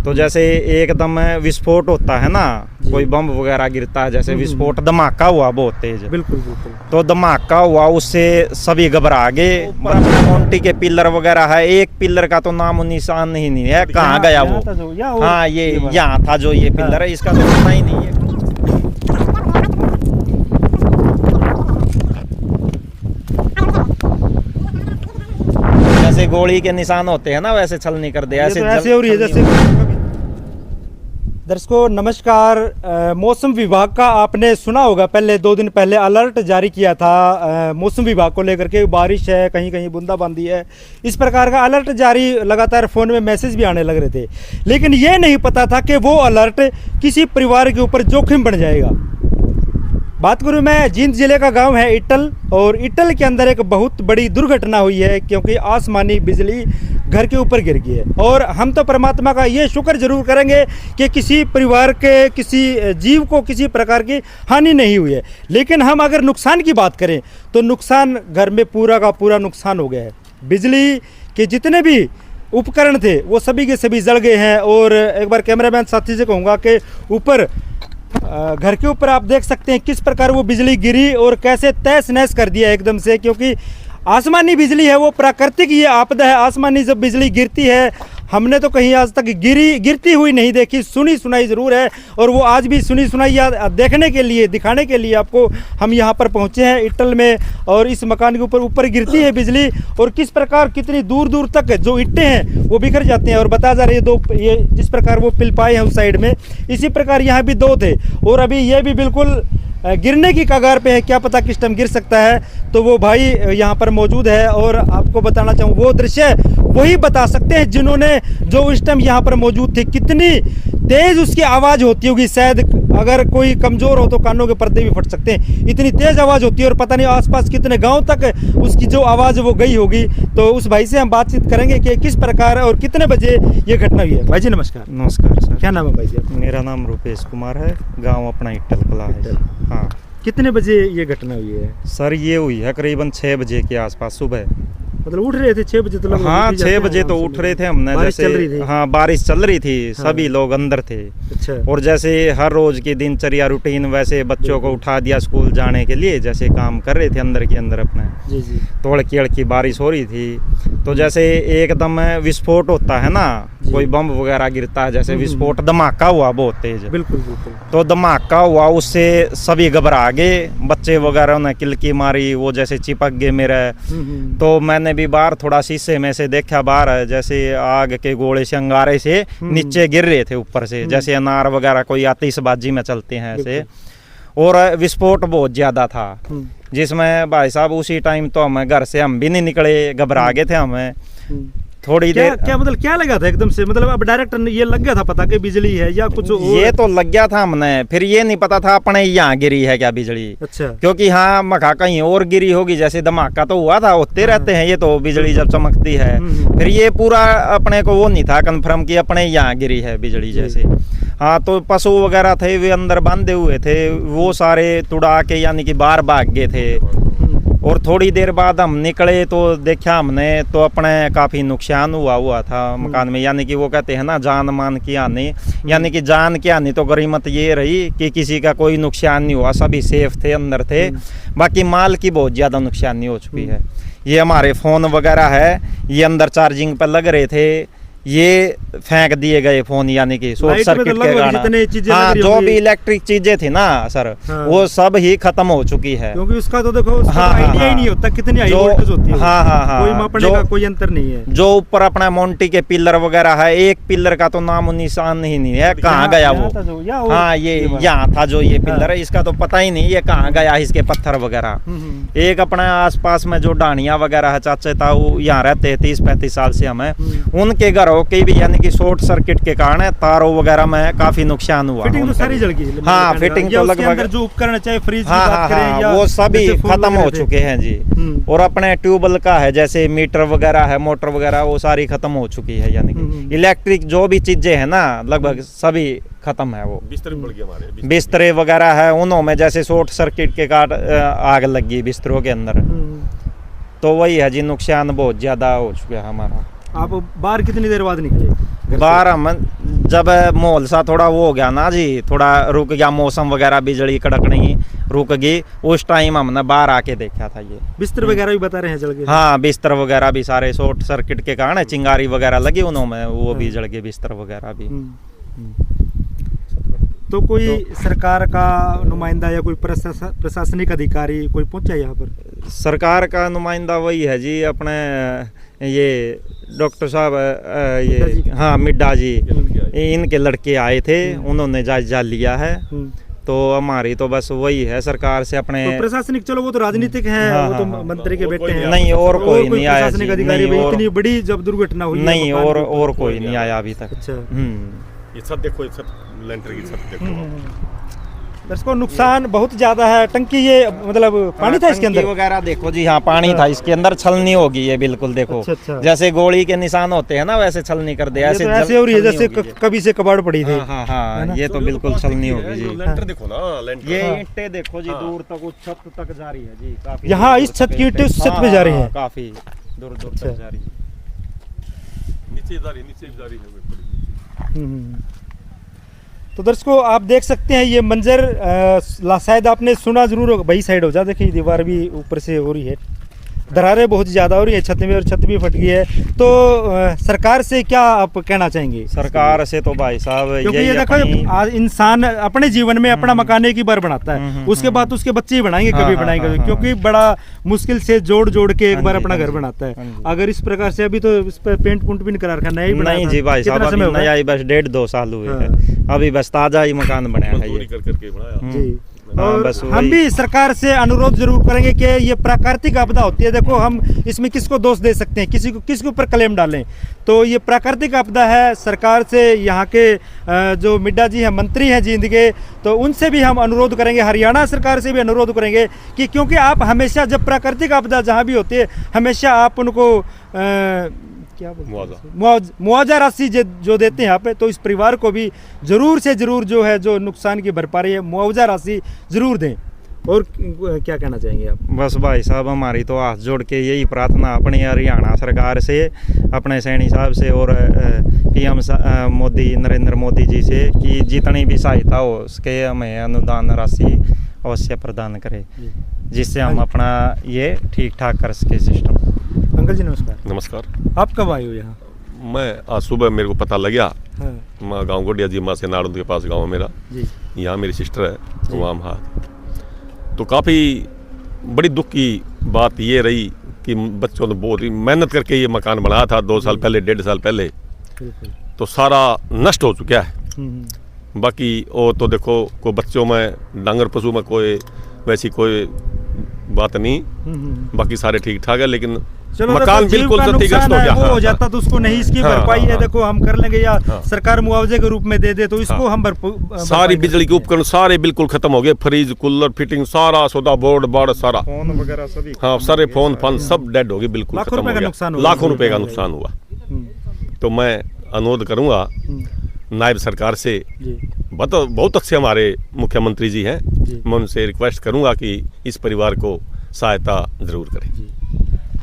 तो जैसे एकदम विस्फोट होता है ना, कोई बम वगैरह गिरता है, जैसे विस्फोट धमाका हुआ बहुत तेज। बिल्कुल बिल्कुल। तो धमाका हुआ, उससे सभी घबरा गए। मोंटी के पिलर वगैरह है, एक पिलर का तो नाम निशान ही नहीं है, कहाँ गया वो। हाँ, ये यहाँ था जो ये पिलर है, इसका तो पता ही नहीं है। जैसे गोली के निशान होते हैं ना, वैसे छल नहीं कर दे, ऐसे हो रही है जैसे। दर्शकों नमस्कार। मौसम विभाग का आपने सुना होगा, पहले 2 दिन पहले अलर्ट जारी किया था मौसम विभाग को लेकर के, बारिश है, कहीं कहीं बूंदाबांदी है, इस प्रकार का अलर्ट जारी लगातार फ़ोन में मैसेज भी आने लग रहे थे। लेकिन ये नहीं पता था कि वो अलर्ट किसी परिवार के ऊपर जोखिम बन जाएगा। बात करूँ मैं, जींद जिले का गांव है इटल, और इटल के अंदर एक बहुत बड़ी दुर्घटना हुई है, क्योंकि आसमानी बिजली घर के ऊपर गिर गई है। और हम तो परमात्मा का ये शुक्र जरूर करेंगे कि किसी परिवार के, किसी जीव को किसी प्रकार की हानि नहीं हुई है। लेकिन हम अगर नुकसान की बात करें तो नुकसान घर में पूरा का पूरा नुकसान हो गया है। बिजली के जितने भी उपकरण थे वो सभी के सभी जल गए हैं। और एक बार कैमरामैन साथी से कहूँगा कि ऊपर घर के ऊपर आप देख सकते हैं किस प्रकार वो बिजली गिरी और कैसे तहस नहस कर दिया एकदम से, क्योंकि आसमानी बिजली है, वो प्राकृतिक ये आपदा है। आसमानी जब बिजली गिरती है, हमने तो कहीं आज तक गिरती हुई नहीं देखी, सुनी सुनाई ज़रूर है। और वो आज भी सुनी सुनाई या देखने के लिए, दिखाने के लिए आपको हम यहाँ पर पहुँचे हैं इटल में। और इस मकान के ऊपर गिरती है बिजली, और किस प्रकार कितनी दूर दूर तक जो ईंटें हैं वो बिखर जाते हैं। और बता जा रहे हैं ये जिस प्रकार वो पिलपाए हैं उस साइड में, इसी प्रकार यहाँ भी 2 थे। और अभी ये भी बिल्कुल गिरने की कगार पे है, क्या पता किस टाइम गिर सकता है। तो वो भाई यहाँ पर मौजूद है, और आपको बताना चाहूँ वो दृश्य वही बता सकते हैं जिन्होंने, जो उस टाइम यहाँ पर मौजूद थे। कितनी तेज उसकी आवाज़ होती होगी, शायद अगर कोई कमज़ोर हो तो कानों के पर्दे भी फट सकते हैं, इतनी तेज़ आवाज़ होती है। और पता नहीं आसपास कितने गांव तक उसकी जो आवाज़ वो गई होगी। तो उस भाई से हम बातचीत करेंगे कि किस प्रकार और कितने बजे ये घटना हुई है। भाई जी नमस्कार। नमस्कार सर। क्या नाम है भाई जी? मेरा नाम रूपेश कुमार है, गाँव अपना इटल कला है। हाँ। कितने बजे ये घटना हुई है सर? ये हुई है करीबन 6 बजे के आसपास सुबह। मतलब उठ रहे थे 6 बजे तो? हाँ, 6 बजे तो उठ रहे थे हमने। बारिश चल रही थी? हाँ, बारिश चल रही थी। हाँ। सभी लोग अंदर थे। अच्छा। और जैसे हर रोज की दिनचर्या रूटीन, वैसे बच्चों को उठा दिया स्कूल जाने के लिए, जैसे काम कर रहे थे अंदर के अंदर अपने। जी जी। तो हल्की हल्की बारिश हो रही थी, तो जैसे एकदम विस्फोट होता है ना, कोई बम वगैरह गिरता है, जैसे विस्फोट धमाका हुआ बहुत तेज। बिल्कुल बिल्कुल। तो धमाका हुआ, उससे सभी घबरा गए, बच्चे वगैरह ने किलकी मारी, वो जैसे चिपक गए मेरे। तो मैंने भी बाहर थोड़ा शीशे में से देखा, बाहर जैसे आग के गोले से, अंगारे से नीचे गिर रहे थे ऊपर से, जैसे अनार वगैरह कोई आतिशबाजी में चलते हैं ऐसे। और विस्फोट बहुत ज्यादा था, जिसमें भाई साहब उसी टाइम तो हम घर से हम भी नहीं निकले, घबरा गए थे हमें थोड़ी देर। क्या मतलब क्या लगा था एकदम से? मतलब अब डायरेक्ट ये लग गया था पता कि बिजली है या कुछ और? ये तो लग गया था हमने, फिर ये नहीं पता था अपने यहाँ गिरी है क्या बिजली। अच्छा। क्योंकि हाँ, मखा कहीं और गिरी होगी, जैसे धमाका तो हुआ था, होते रहते हैं ये तो बिजली जब चमकती है। फिर ये पूरा अपने को वो नहीं था कंफर्म कि अपने यहाँ गिरी है बिजली जैसे। हाँ, तो पशु वगैरह थे वे अंदर बांधे हुए थे, वो सारे तुड़ा के यानी कि बाहर भाग गए थे। और थोड़ी देर बाद हम निकले तो देखा हमने तो अपने काफ़ी नुकसान हुआ था मकान में, यानी कि वो कहते हैं ना जान मान की हानि, यानी कि जान की हानि तो गनीमत ये रही कि किसी का कोई नुकसान नहीं हुआ, सभी सेफ थे, अंदर थे। बाकी माल की बहुत ज़्यादा नुकसानी हो चुकी है। ये हमारे फ़ोन वगैरह है, ये अंदर चार्जिंग पर लग रहे थे, ये फेंक दिए गए फोन, यानी कि शॉर्ट सर्किट के कारण। हाँ, जो भी इलेक्ट्रिक चीजें थी ना सर, वो सब ही खत्म हो चुकी है। क्योंकि उसका तो देखो आइडिया ही नहीं होता कितनी हाई वोल्टेज होती है। हाँ, कोई मापने का कोई अंतर नहीं है। जो ऊपर अपना मोंटी के पिलर वगैरह है, एक पिलर का तो नाम निशान ही नहीं है, कहाँ गया वो। हाँ, ये यहाँ था जो ये पिलर है, इसका तो पता ही नहीं ये कहाँ गया, इसके पत्थर वगैरह। एक अपना आसपास में जो डानिया वगैरह है, चाचा था वो यहाँ रहते हैं 30-35 साल से हमें, उनके घरों के भी यानी कि शॉर्ट सर्किट के कारण तारों वगैरह में काफी नुकसान हुआ। फिटिंग तो सारी जल गई। हाँ, फिटिंग तो लगभग जो उपकरण चाहे फ्रिज, हाँ, वो सभी खत्म हो चुके हैं जी। और अपने ट्यूबवेल का है, जैसे मीटर वगैरह है, मोटर वगैरह, वो सारी खत्म हो चुकी है, यानी कि इलेक्ट्रिक जो भी चीजें है ना लगभग सभी खत्म है। वो बिस्तरे वगैरह है, उन्होंने जैसे शॉर्ट सर्किट के कारण आग लग गई बिस्तरों के अंदर। तो वही है जी, नुकसान बहुत ज्यादा हो चुका है हमारा। आप बाहर कितनी देर बाद निकले घर से? बाहर हम जब माहौल सा थोड़ा वो हो गया ना जी, थोड़ा रुक गया मौसम वगैरह, बिजली कड़कनी रुक गई, उस टाइम हमने बाहर आके देखा था ये। बिस्तर वगैरह भी बता रहे हैं जल गए? हाँ, बिस्तर वगैरह भी सारे शॉर्ट सर्किट के कारण चिंगारी वगैरह लगी उन्होंने, वो भी जल गए बिस्तर वगैरह भी। तो कोई सरकार का नुमाइंदा या कोई प्रशासनिक अधिकारी कोई पहुंचा यहाँ पर? सरकार का नुमाइंदा वही है जी, अपने ये डॉक्टर साहब, ये हाँ मिड्डा जी, इनके लड़के आए थे, उन्होंने जायजा लिया है। तो हमारी तो बस वही है सरकार से अपने तो प्रशासनिक, चलो वो तो राजनीतिक है, हाँ, वो तो हाँ, मंत्री के बेटे हैं, नहीं और कोई नहीं आया प्रशासनिक जी, अधिकारी नहीं, भाई, और इतनी बड़ी जब दुर्घटना हुई है नहीं, मकान और के कोई नहीं आया अभी तक। अच्छा। हम्म। ये सब देखो, ये सब लेंटर की छत देखो। दर्शकों नुकसान बहुत ज्यादा है। टंकी ये मतलब पानी था इसके अंदर वगैरह देखो जी, हाँ पानी था इसके अंदर, छलनी होगी ये बिल्कुल देखो। अच्छा, अच्छा। जैसे गोली के निशान होते हैं ना, वैसे छलनी कर दिया, ये तो ऐसे हो रही है जैसे कभी से कबाड़ पड़ी थी। हाँ हाँ, ये तो बिल्कुल छलनी होगी जी। लेंटर देखो ना, लेंटर। ये ईंटें देखो जी, दूर तक उस छत तक जा रही है जी, काफी यहाँ इस छत की ईंटें उस छत पे जा रही हैं? काफी दूर दूर तक जा रही है। नीचे जा रही है। तो दर्शकों आप देख सकते हैं ये मंजर, शायद आपने सुना जरूर होगा। भाई साइड हो जा, देखिए दीवार भी ऊपर से हो रही है, दरारें बहुत ज़्यादा हो रही है छत में, और छत भी फट गई है। तो सरकार से क्या आप कहना चाहेंगे? सरकार से तो भाई साहब क्योंकि ये देखो आज इंसान अपने जीवन में अपना मकान एक ही बार बनाता है, उसके बाद उसके बच्चे ही बनाएंगे, कभी हाँ, बनाएंगे, हाँ, क्योंकि बड़ा मुश्किल से जोड़ जोड़ के एक बार हाँ जी, अपना हाँ घर जी, बनाता है। हाँ जी। अगर इस प्रकार से, अभी तो इस पर पेंट पुंट भी नहीं करा रखा, नया ही बनाया नहीं था। जी भाई साहब, कितना समय अभी हो गया? नया ही बस 1.5-2 साल हुए हाँ। हैं, अभी बस ताजा ही मकान बनाया है मजदूरी ये। कर करके बनाया। जी। हाँ, और बस हम वही। भी सरकार से अनुरोध जरूर करेंगे कि ये प्राकृतिक आपदा होती है, देखो हम इसमें किसको दोष दे सकते हैं, किसके ऊपर क्लेम डालें? तो ये प्राकृतिक आपदा है। सरकार से यहाँ के जो मिड्डा जी हैं, मंत्री हैं जींद के, तो उनसे भी हम अनुरोध करेंगे, हरियाणा सरकार से भी अनुरोध करेंगे कि क्योंकि आप हमेशा जब प्राकृतिक आपदा जहाँ भी होती है, हमेशा आप उनको क्या मुआवजा राशि जो देते हैं यहाँ पे, तो इस परिवार को भी जरूर से जरूर जो है, जो नुकसान की भरपाई है, मुआवजा राशि जरूर दें। और क्या कहना चाहेंगे आप? बस भाई साहब हमारी तो हाथ जोड़ के यही प्रार्थना अपनी हरियाणा सरकार से, अपने सैनी साहब से और पीएम मोदी, नरेंद्र मोदी जी से, कि जितनी भी सहायता हो उसके हमें अनुदान राशि अवश्य प्रदान करें, जिससे हम अपना ये ठीक ठाक कर सके सिस्टम। अंकल जी नमस्कार। नमस्कार। आप कब आए हो यहाँ? मैं आज सुबह मेरे को पता लग गया, हाँ। मैं गाँव गोडिया जी, माँ से नाड़ों के पास गाँव है मेरा जी। यहाँ मेरी सिस्टर है, तो वहाँ हम तो काफ़ी बड़ी दुख की बात ये रही कि बच्चों ने बहुत ही मेहनत करके ये मकान बनाया था 2 साल पहले, 1.5 साल पहले, तो सारा नष्ट हो चुका है। बाकी वो तो देखो, कोई बच्चों में डांगर पशु में कोई वैसी कोई बात नहीं, बाकी सारे ठीक ठाक है, लेकिन मकान बिल्कुल क्षतिग्रस्त हो गया। वो हो जाता तो उसको नहीं, इसकी भरपाई है देखो हम कर लेंगे, या सरकार मुआवजे के रूप में दे दे, तो इसको हम सारी बिजली के उपकरण सारे बिल्कुल खत्म हो गए, फ्रिज, कूलर, फिटिंग, सारा सौदा, बोर्ड सारा, फोन वगैरह सभी, हाँ सारे फोन सब डेड हो गए, बिल्कुल खत्म हो गया। लाखों रुपए का नुकसान हुआ। तो मैं अनुरोध करूंगा नायब सरकार से, बहुत अच्छे हमारे मुख्यमंत्री जी हैं, मैं उनसे रिक्वेस्ट करूंगा कि इस परिवार को सहायता जरूर करें।